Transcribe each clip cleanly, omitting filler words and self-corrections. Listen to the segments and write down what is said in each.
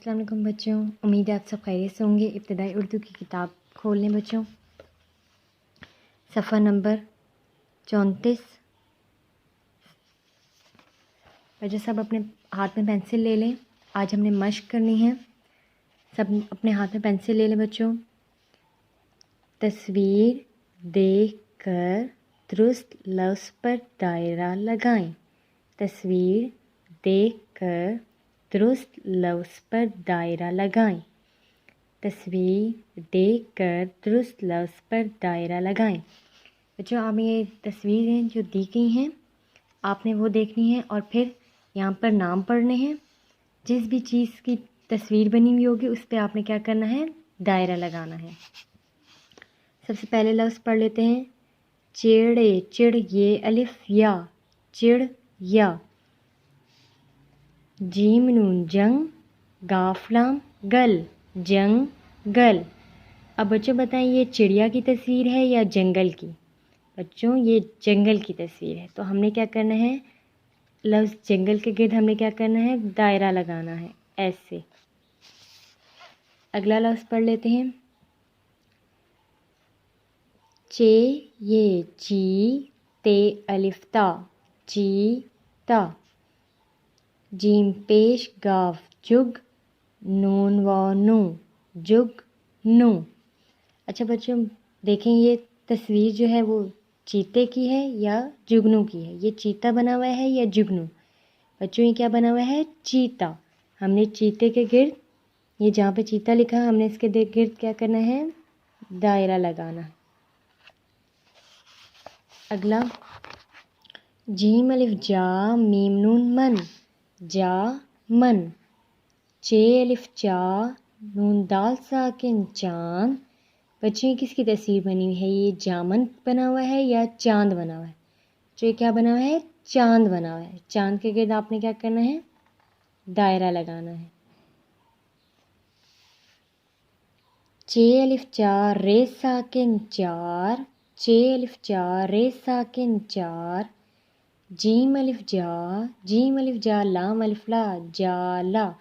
अस्सलाम वालेकुम बच्चों, उम्मीद है आप सब खैरियत से होंगे। इब्तिदाई उर्दू की किताब खोल लें बच्चों। सफ़ा नंबर 34। बच्चों सब अपने हाथ में पेंसिल ले लें। आज हमने मश्क करनी है। सब अपने हाथ में पेंसिल ले लें बच्चों। तस्वीर देख कर दुरुस्त लफ्ज़ पर दायरा लगाएं। तस्वीर देख कर दुरुस्त लफ्ज़ पर दायरा लगाएं। तस्वीर देख कर दुरुस्त लफ्ज़ पर दायरा लगाएं। बच्चों आप ये तस्वीरें जो दी गई हैं आपने वो देखनी है और फिर यहाँ पर नाम पढ़ने हैं। जिस भी चीज़ की तस्वीर बनी हुई होगी उस पर आपने क्या करना है, दायरा लगाना है। सबसे पहले लफ्ज़ पढ़ लेते हैं। चिड़े, चिड़ ये अलिफ या, चिड़ या। जीम नून जंग, गाफलाम गल, जंग गल। अब बच्चों बताएं ये चिड़िया की तस्वीर है या जंगल की। बच्चों ये जंगल की तस्वीर है, तो हमने क्या करना है, लफ्ज़ जंगल के गिर्द हमने क्या करना है, दायरा लगाना है ऐसे। अगला लफ्ज़ पढ़ लेते हैं। चे ये ची ते अलिफ ता, चीता। जीम पेश गाफ जुग, नून व नू, जुग नू। अच्छा बच्चों देखें ये तस्वीर जो है वो चीते की है या जुगनू की है। ये चीता बना हुआ है या जुगनू। बच्चों ये क्या बना हुआ है, चीता। हमने चीते के गिर्द, ये जहाँ पे चीता लिखा है हमने इसके गिर्द क्या करना है, दायरा लगाना है। अगला जीम अलिफ जा मीम नून मन, जा मन। चे अलिफ चा नून दाल साकिन चांद। बच्चों ये किसकी तस्वीर बनी हुई है, ये जामन बना हुआ है या चांद बना हुआ है। जो ये क्या बना हुआ है, चांद बना हुआ है। चांद के गिर्द आपने क्या करना है, दायरा लगाना है। चे अलिफ चार रे साकिन चार, चे अलिफ चार रे साकिन चार। जीम अलिफ जा लाम अलिफ ला, जाला।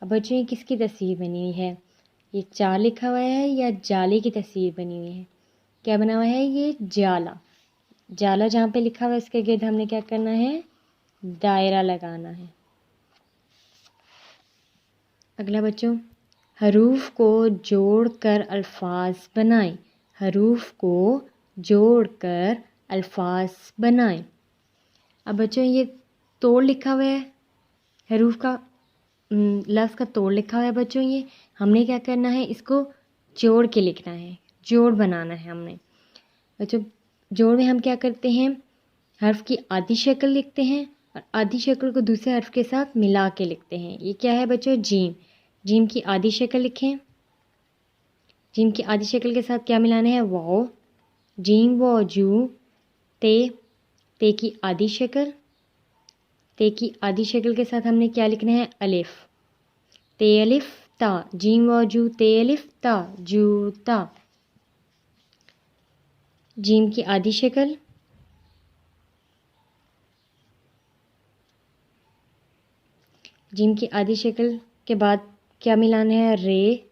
अब बच्चों ये किसकी तस्वीर बनी हुई है, ये चार लिखा हुआ है या जाले की तस्वीर बनी हुई है। क्या बना हुआ है, ये जाला। जाला जहाँ पे लिखा हुआ है उसके गिर्द हमने क्या करना है, दायरा लगाना है। अगला बच्चों हरूफ को जोड़कर अल्फाज बनाएं। हरूफ को जोड़कर अल्फाज बनाएं। अब बच्चों ये तोड़ लिखा हुआ है, हरूफ का लफ्ज़ का तोड़ लिखा हुआ है। बच्चों ये हमने क्या करना है, इसको जोड़ के लिखना है, जोड़ बनाना है हमने। बच्चों जोड़ में हम क्या करते हैं, हर्फ की आधी शक्ल लिखते हैं और आधी शक्ल को दूसरे हर्फ के साथ मिला के लिखते हैं। ये क्या है बच्चों, जीम। जीम की आधी शक्ल लिखें। जीम की आधी शक्ल के साथ क्या मिलाना है, वाओ। जीम वो जू। ते की आधी शक्ल, ते की आधी शक्ल के साथ हमने क्या लिखना है, अलिफ। ते अलिफ ता, जीम व जू ते अलिफ ता, जूता। जीम की आधी शक्ल, जीम की आधी शक्ल के बाद क्या मिलाना है, रे।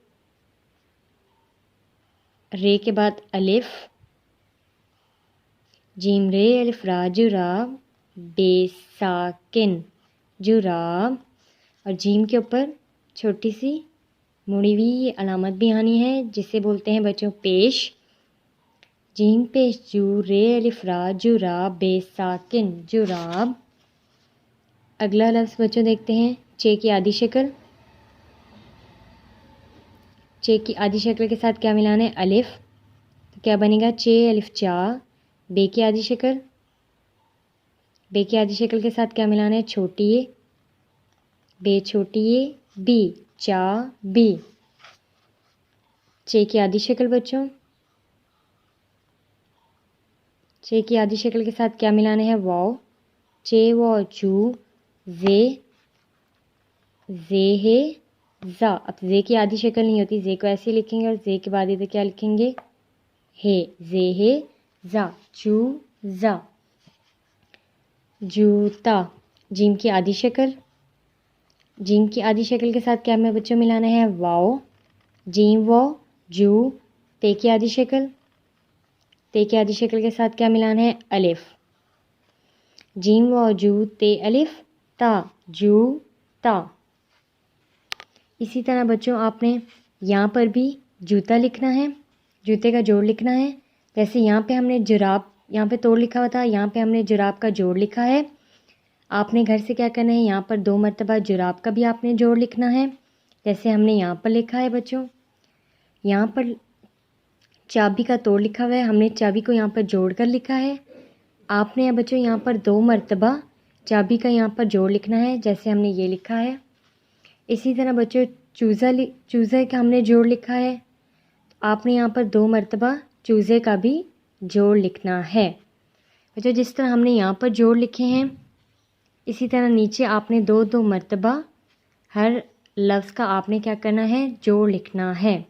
रे के बाद अलिफ। जीम रे अलिफ रा जुराब, बेसाकिन जुराब। और जीम के ऊपर छोटी सी मुड़ी हुई अलामत भी आनी है जिसे बोलते हैं बच्चों पेश। जीम पेश जू रे अलिफ रा जुराब, बेसाकिन जुराब। अगला लफ्ज़ बच्चों देखते हैं, चे की आधी शक्ल। चे की आधी शक्ल के साथ क्या मिलाना है, अलिफ। तो क्या बनेगा, चे अलिफ चा। बे की आधी शक्ल, बे की आधी शक्ल के साथ क्या मिलाना है, छोटी ए। बे छोटी ए बी, चा बी। चे की आधी शक्ल बच्चों, चे की आधी शक्ल के साथ क्या मिलाना है, वाओ। चे वो चू, जे है जा। अब जे की आधी शक्ल नहीं होती, जे को ऐसे लिखेंगे और जे के बाद इधर क्या लिखेंगे, हे। जे है जा, चू जा। जूता। जीम की आधी शक्ल, जीम की आधी शक्ल के साथ क्या हमें बच्चों मिलाना है? वाओ, जीम वो, जू। ते की आधी शक्ल, ते की आधी शक्ल के साथ क्या मिलाना है? अलिफ। जीम वो, जू, ते, अलिफ, ता, जू, ता। इसी तरह बच्चों आपने यहाँ पर भी जूता लिखना है, जूते का जोड़ लिखना है। जैसे यहाँ पे हमने जुराब, यहाँ पे तोड़ लिखा हुआ था, यहाँ पे हमने जुराब का जोड़ लिखा है। आपने घर से क्या करना है? यहाँ पर 2 मरतबा जुराब का भी आपने जोड़ लिखना है, जैसे हमने यहाँ पर लिखा है बच्चों। यहाँ पर चाबी का तोड़ लिखा हुआ है, हमने चाबी को यहाँ पर जोड़ कर लिखा है। आपने बच्चों यहाँ पर 2 मरतबा चाबी का यहाँ पर जोड़ लिखना है, जैसे हमने ये लिखा है। इसी तरह बच्चों चूज़े का हमने जोड़ लिखा है, आपने यहाँ पर 2 मरतबा चूज़े का भी जोड़ लिखना है। बच्चों जिस तरह हमने यहाँ पर जोड़ लिखे हैं, इसी तरह नीचे आपने 2-2 मरतबा हर लफ्ज़ का आपने क्या करना है? जोड़ लिखना है।